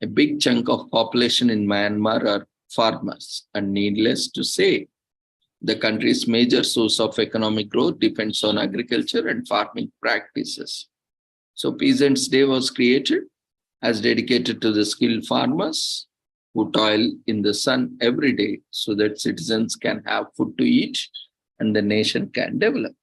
A big chunk of population in Myanmar are farmers, and needless to say, the country's major source of economic growth depends on agriculture and farming practices. So Peasants' Day was created as dedicated to the skilled farmers who toil in the sun every day so that citizens can have food to eat and the nation can develop.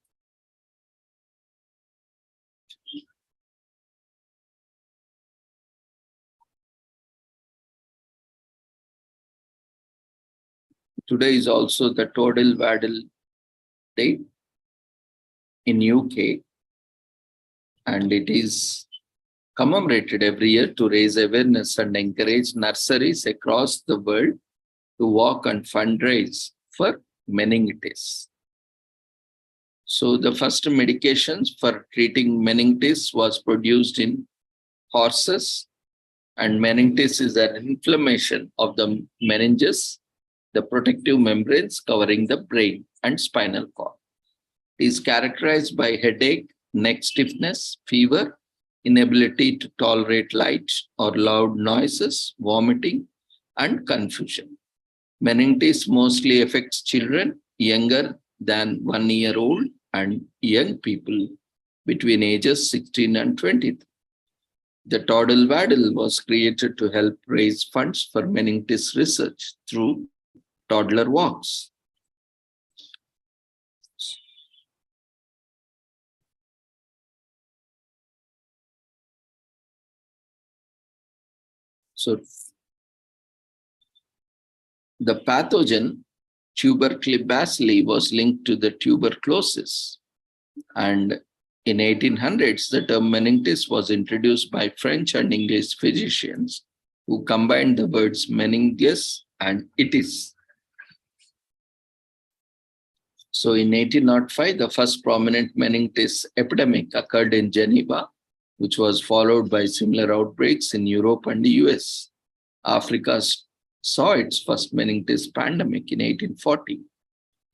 Today is also the Toddle Waddle Day in UK, and it is commemorated every year to raise awareness and encourage nurseries across the world to walk and fundraise for meningitis. So the first medications for treating meningitis was produced in horses, and meningitis is an inflammation of the meninges, the protective membranes covering the brain and spinal cord. It is characterized by headache, neck stiffness, fever, inability to tolerate light or loud noises, vomiting, and confusion. Meningitis mostly affects children younger than 1 year old and young people between ages 16 and 20. The Toddle Waddle was created to help raise funds for meningitis research through toddler walks. So the pathogen tuberculous was linked to the tuberculosis, and in 1800s, the term meningitis was introduced by French and English physicians who combined the words meninges and itis. So in 1805, the first prominent meningitis epidemic occurred in Geneva, which was followed by similar outbreaks in Europe and the US. Africa saw its first meningitis pandemic in 1840.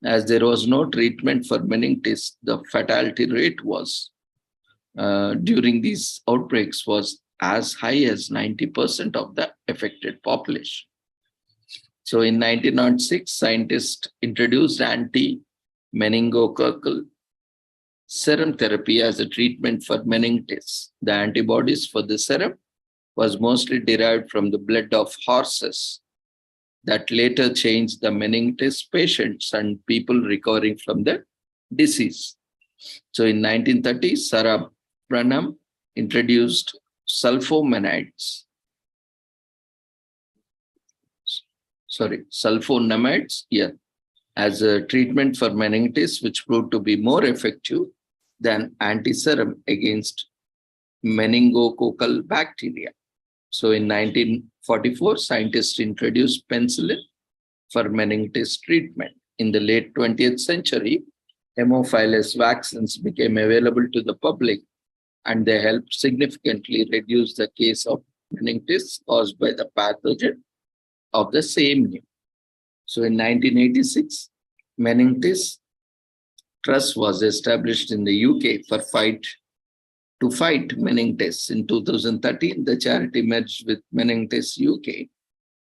As there was no treatment for meningitis, the fatality rate was during these outbreaks was as high as 90% of the affected population. So in 1906, scientists introduced anti-meningococcal serum therapy as a treatment for meningitis. The antibodies for the serum was mostly derived from the blood of horses that later changed the meningitis patients and people recovering from the disease. So in 1930, Sarah Branham introduced sulfonamides as a treatment for meningitis, which proved to be more effective than anti-serum against meningococcal bacteria. So in 1944, scientists introduced penicillin for meningitis treatment. In the late 20th century, Haemophilus vaccines became available to the public, and they helped significantly reduce the case of meningitis caused by the pathogen of the same name. So in 1986, Meningitis Trust was established in the UK to fight meningitis. In 2013, the charity merged with Meningitis UK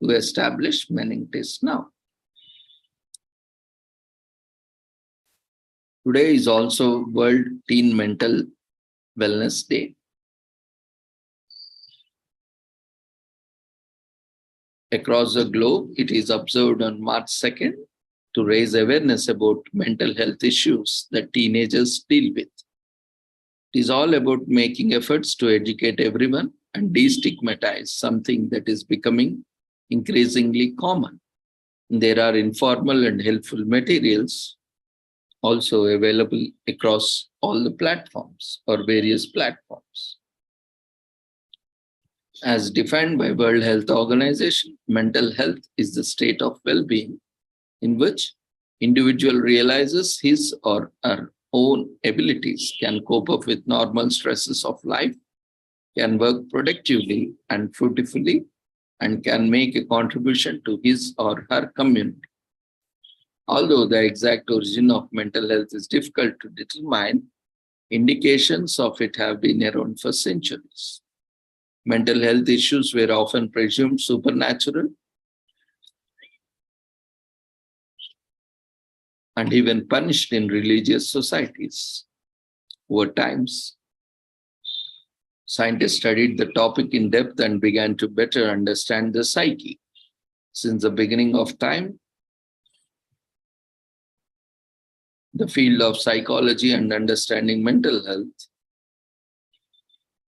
to establish Meningitis Now. Today is also World Teen Mental Wellness Day. Across the globe, it is observed on March 2nd to raise awareness about mental health issues that teenagers deal with. It is all about making efforts to educate everyone and destigmatize something that is becoming increasingly common. There are informal and helpful materials also available across all the platforms or various platforms. As defined by World Health Organization, mental health is the state of well-being in which individual realizes his or her own abilities, can cope up with normal stresses of life, can work productively and fruitfully, and can make a contribution to his or her community. Although the exact origin of mental health is difficult to determine, indications of it have been around for centuries. Mental health issues were often presumed supernatural and even punished in religious societies. Over times, scientists studied the topic in depth and began to better understand the psyche. Since the beginning of time, the field of psychology and understanding mental health,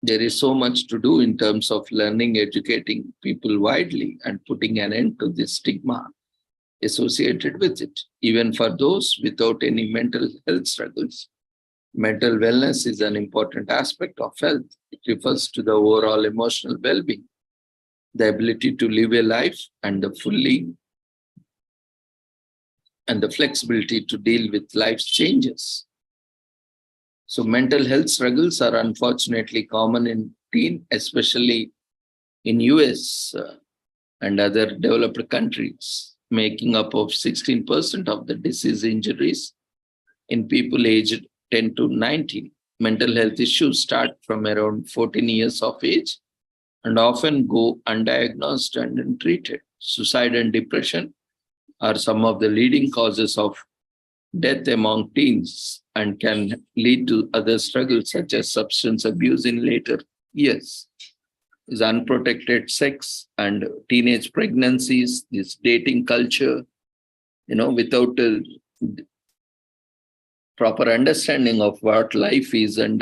there is so much to do in terms of learning, educating people widely, and putting an end to this stigma associated with it. Even for those without any mental health struggles, mental wellness is an important aspect of health. It refers to the overall emotional well-being, the ability to live a life, and the flexibility to deal with life's changes. So mental health struggles are unfortunately common in teen, especially in US and other developed countries, making up of 16% of the disease injuries in people aged 10 to 19. Mental health issues start from around 14 years of age and often go undiagnosed and untreated. Suicide and depression are some of the leading causes of death among teens and can lead to other struggles such as substance abuse in later years. Is unprotected sex and teenage pregnancies, this dating culture, without a proper understanding of what life is and,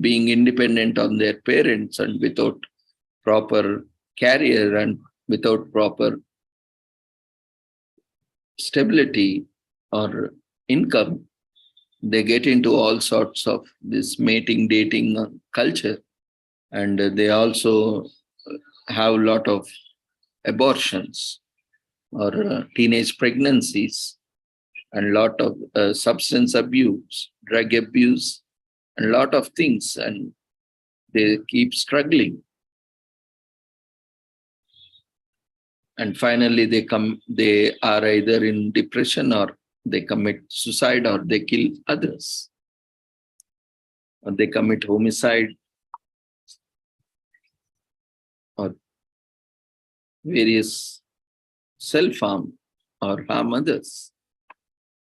being independent on their parents and without proper career and without proper stability or income, they get into all sorts of this mating, dating culture. And they also have a lot of abortions or teenage pregnancies and a lot of substance abuse, drug abuse, and a lot of things. And they keep struggling. And finally, they are either in depression or they commit suicide or they kill others. Or they commit homicide or various self-harm or harm others.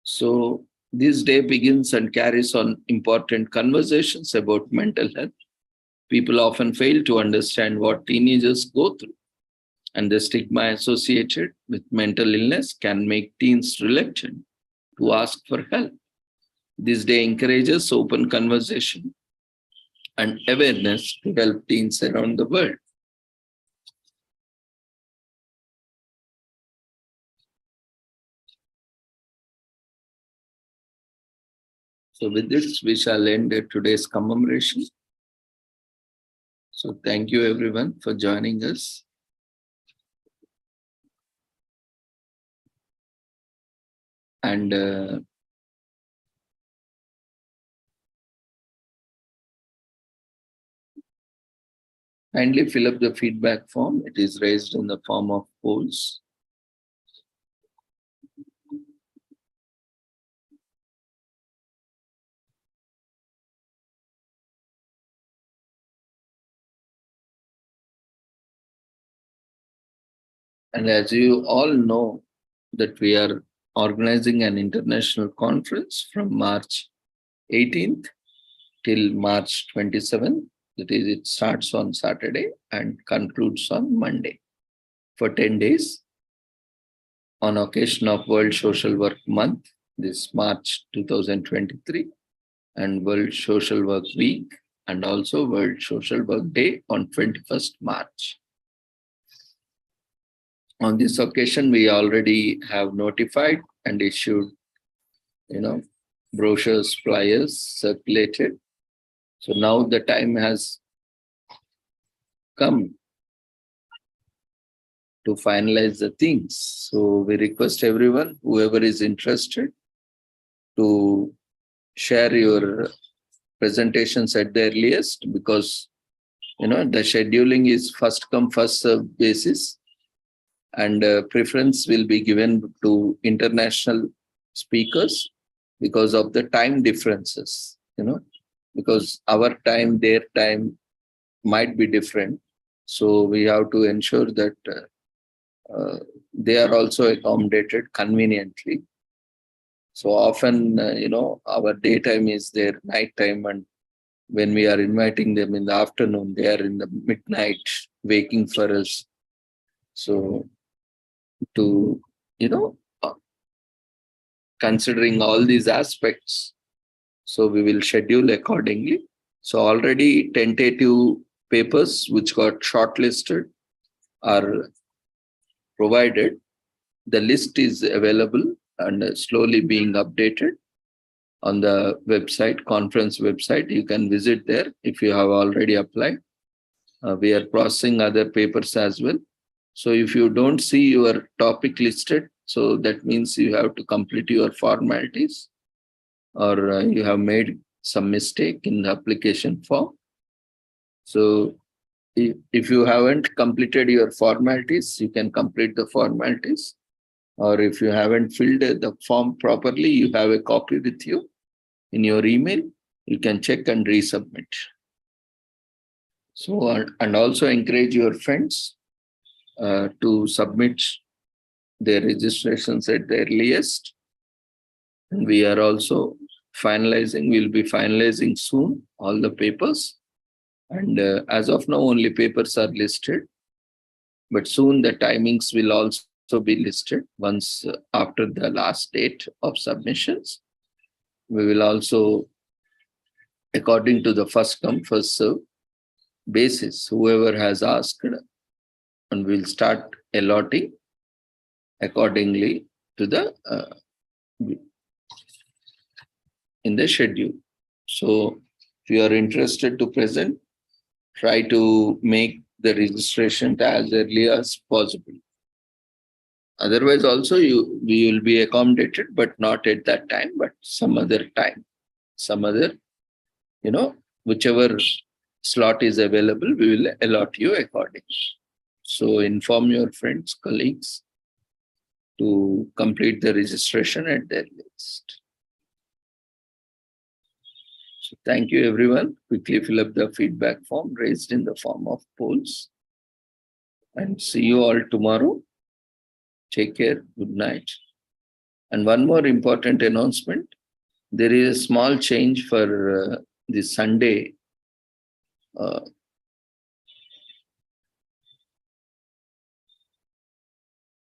So this day begins and carries on important conversations about mental health. People often fail to understand what teenagers go through, and the stigma associated with mental illness can make teens reluctant to ask for help. This day encourages open conversation and awareness to help teens around the world. So with this, we shall end today's commemoration. So thank you everyone for joining us. And kindly fill up the feedback form. It is raised in the form of polls. And as you all know, that we are organizing an international conference from March 18th till March 27th. That is, it starts on Saturday and concludes on Monday for 10 days on occasion of World Social Work Month, this March 2023, and World Social Work Week, and also World Social Work Day on 21st March. On this occasion, we already have notified and issued, brochures, flyers circulated. So now the time has come to finalize the things. So we request everyone, whoever is interested, to share your presentations at the earliest, because, the scheduling is first come, first served basis. And preference will be given to international speakers because of the time differences, because our time, their time might be different. So we have to ensure that they are also accommodated conveniently. So often, our daytime is their nighttime, and when we are inviting them in the afternoon, they are in the midnight waiting for us. So to, considering all these aspects, so we will schedule accordingly. So already tentative papers which got shortlisted are provided. The list is available and slowly being updated on the website, conference website. You can visit there if you have already applied. We are processing other papers as well. So if you don't see your topic listed, so that means you have to complete your formalities. or you have made some mistake in the application form. So if you haven't completed your formalities, you can complete the formalities. Or if you haven't filled the form properly, you have a copy with you in your email, you can check and resubmit. So, and also encourage your friends to submit their registrations at the earliest. And we are also finalizing, we'll be finalizing soon all the papers. And as of now, only papers are listed. But soon the timings will also be listed once after the last date of submissions. We will also, according to the first come, first serve basis, whoever has asked, and we'll start allotting accordingly to the in the schedule. So if you are interested to present, try to make the registration as early as possible. Otherwise also we will be accommodated, but not at that time, but some other time, some other, whichever slot is available, we will allot you accordingly. So inform your friends, colleagues to complete the registration at their list. So thank you, everyone. Quickly fill up the feedback form raised in the form of polls. And see you all tomorrow. Take care. Good night. And one more important announcement. There is a small change for the Sunday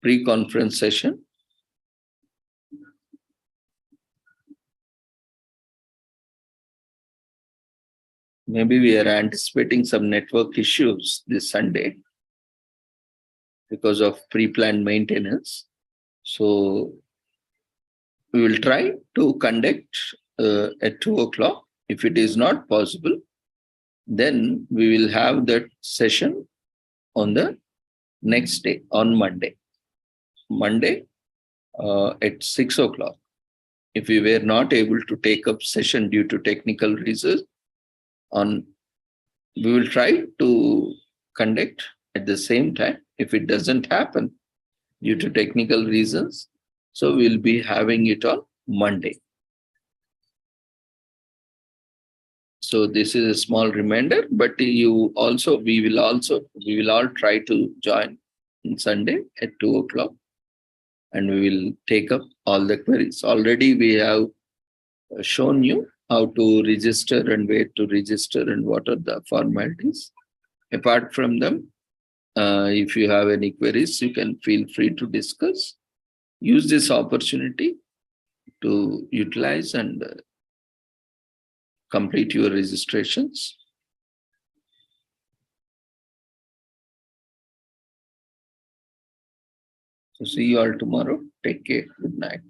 pre-conference session. Maybe we are anticipating some network issues this Sunday because of pre-planned maintenance. So we will try to conduct at 2 o'clock. If it is not possible, then we will have that session on the next day, on Monday. Monday at 6 o'clock. If we were not able to take up session due to technical reasons, we will try to conduct at the same time. If it doesn't happen due to technical reasons, so we'll be having it on Monday. So this is a small reminder, but we will all try to join on Sunday at 2 o'clock, and we will take up all the queries. Already we have shown you how to register and where to register and what are the formalities. Apart from them, if you have any queries, you can feel free to discuss. Use this opportunity to utilize and complete your registrations. So see you all tomorrow. Take care. Good night.